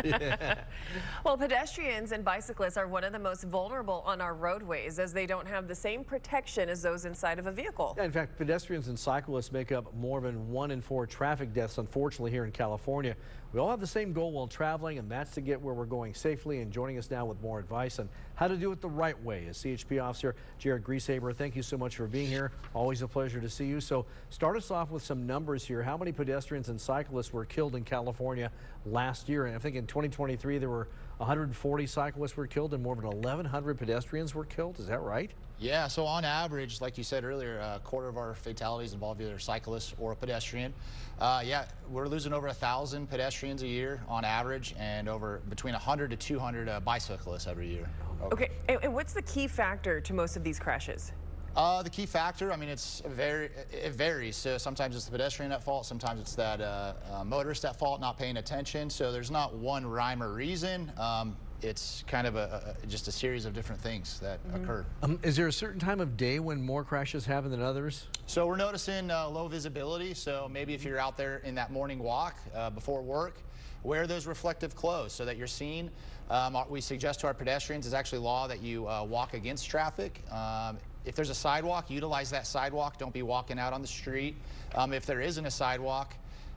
Yeah. Well, pedestrians and bicyclists are one of the most vulnerable on our roadways as they don't have the same protection as those inside of a vehicle. Yeah, in fact, pedestrians and cyclists make up more than 1 in 4 traffic deaths, unfortunately, here in California. We all have the same goal while traveling, and that's to get where we're going safely. And joining us now with more advice on how to do it the right way is CHP Officer Jared Grieshaber. Thank you so much for being here. Always a pleasure to see you. So start us off with some numbers here. How many pedestrians and cyclists were killed in California last year? And I think in 2023 there were 140 cyclists were killed and more than 1,100 pedestrians were killed. Is that right? Yeah, so on average, like you said earlier, a quarter of our fatalities involve either a cyclist or a pedestrian. Yeah, we're losing over 1,000 pedestrians a year on average, and over between 100 to 200 bicyclists every year. Okay, and what's the key factor to most of these crashes? The key factor, I mean, it varies. So sometimes it's the pedestrian at fault, sometimes it's that motorist at fault not paying attention. So there's not one rhyme or reason. It's kind of just a series of different things that occur. Is there a certain time of day when more crashes happen than others? So we're noticing low visibility. So maybe if you're out there in that morning walk before work, wear those reflective clothes so that you're seen. We suggest to our pedestrians, it's actually law that you walk against traffic. If there's a sidewalk, utilize that sidewalk. Don't be walking out on the street. If there isn't a sidewalk,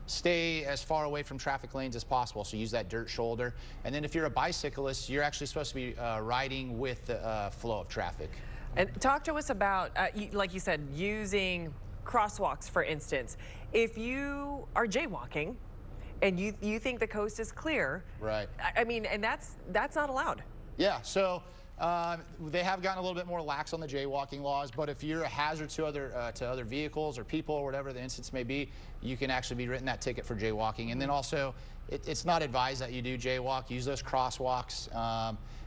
stay as far away from traffic lanes as possible. So use that dirt shoulder. And then if you're a bicyclist, you're actually supposed to be riding with the flow of traffic. And talk to us about, like you said, using crosswalks, for instance. If you are jaywalking and you think the coast is clear, right? I mean, and that's not allowed. Yeah. So. They have gotten a little bit more lax on the jaywalking laws, but if you're a hazard to other vehicles or people or whatever the instance may be, you can actually be written that ticket for jaywalking. And then also, it's not advised that you do jaywalk. Use those crosswalks.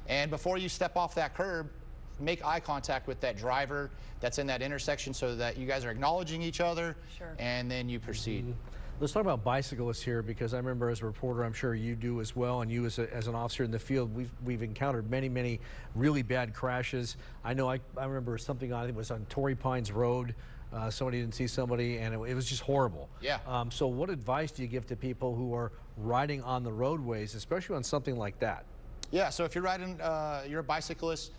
And before you step off that curb, make eye contact with that driver that's in that intersection so that you guys are acknowledging each other, sure, and then you proceed. Let's talk about bicyclists here, because I remember as a reporter, I'm sure you do as well, and you as an officer in the field, we've encountered many really bad crashes. I know I remember something on, it was on Torrey Pines Road. Somebody didn't see somebody, and it was just horrible. Yeah. So what advice do you give to people who are riding on the roadways, especially on something like that? Yeah, so if you're riding, you're a bicyclist,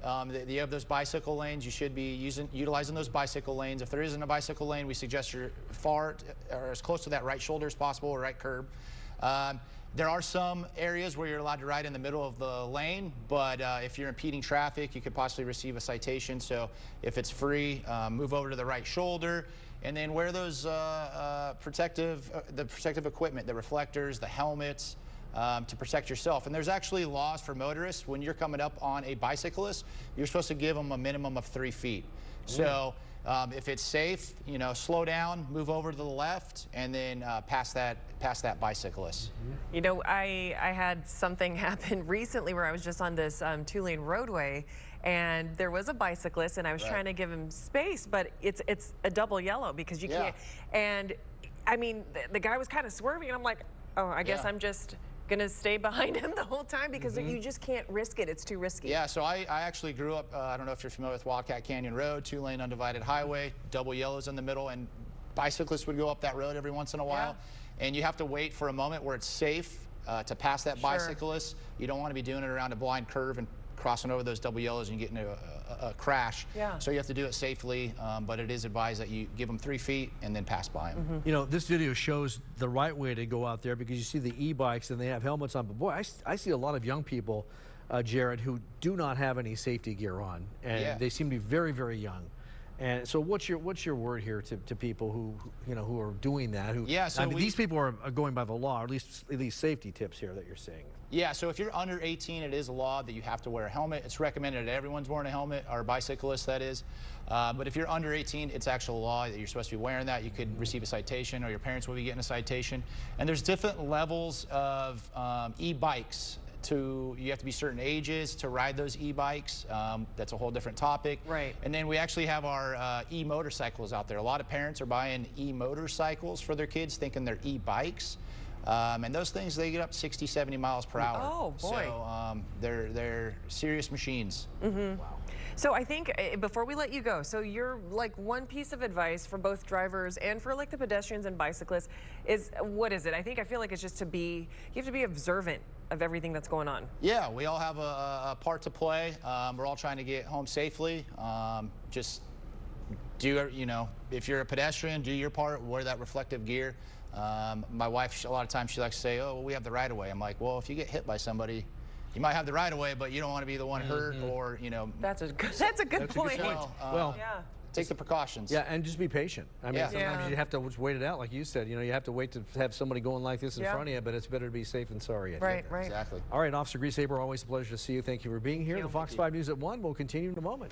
you have those bicycle lanes, you should be utilizing those bicycle lanes. If there isn't a bicycle lane, we suggest you're far or as close to that right shoulder as possible or right curb. There are some areas where you're allowed to ride in the middle of the lane, but if you're impeding traffic, you could possibly receive a citation. So if it's free, move over to the right shoulder, and then wear those the protective equipment, the reflectors, the helmets, to protect yourself. And there's actually laws for motorists. When you're coming up on a bicyclist, you're supposed to give them a minimum of 3 feet. So if it's safe, you know, slow down, move over to the left, and then pass that bicyclist. You know, I had something happen recently where I was just on this 2-lane roadway, and there was a bicyclist, and I was trying to give him space, but it's a double yellow because you can't. And I mean, the guy was kind of swerving, and I'm like, oh, I guess I'm just gonna stay behind him the whole time because you just can't risk it. It's too risky. Yeah, so I actually grew up, I don't know if you're familiar with Wildcat Canyon Road, 2-lane undivided highway, double yellows in the middle, and bicyclists would go up that road every once in a while. And you have to wait for a moment where it's safe to pass that bicyclist. You don't want to be doing it around a blind curve and crossing over those double yellows and getting a crash. So you have to do it safely, but it is advised that you give them 3 feet and then pass by them. You know, this video shows the right way to go out there because you see the e-bikes and they have helmets on, but boy, I see a lot of young people, Jared, who do not have any safety gear on, and they seem to be very young. And so what's your word here to people who who are doing that? I mean, these people are going by the law, or at least safety tips here that you're seeing. Yeah, so if you're under 18, it is a law that you have to wear a helmet. It's recommended that everyone's wearing a helmet, or bicyclists, that is. But if you're under 18, it's actual law that you're supposed to be wearing that. You could receive a citation, or your parents will be getting a citation. And there's different levels of e-bikes. You have to be certain ages to ride those e-bikes. That's a whole different topic. Right. And then we actually have our e-motorcycles out there. A lot of parents are buying e-motorcycles for their kids thinking they're e-bikes. And those things, they get up 60, 70 miles per hour. Oh, boy. So they're serious machines. So I think before we let you go, so you're like one piece of advice for both drivers and for like the pedestrians and bicyclists is, what is it? I feel like it's just you have to be observant of everything that's going on. Yeah, we all have a part to play. We're all trying to get home safely. Just do, if you're a pedestrian, do your part, wear that reflective gear. My wife, a lot of times she likes to say, oh, well, we have the right of way. I'm like, well, if you get hit by somebody, you might have the right of way, but you don't want to be the one hurt or, That's a good point. Well, Yeah. take the precautions. yeah, and just be patient. I mean, Yeah. sometimes Yeah. you have to just wait it out, like you said. You have to wait to have somebody going like this in front of you, but it's better to be safe than sorry. I think. Right, right. Exactly. All right, Officer Griesaber, always a pleasure to see you. Thank you for being here. The Fox 5 News at 1 will continue in a moment.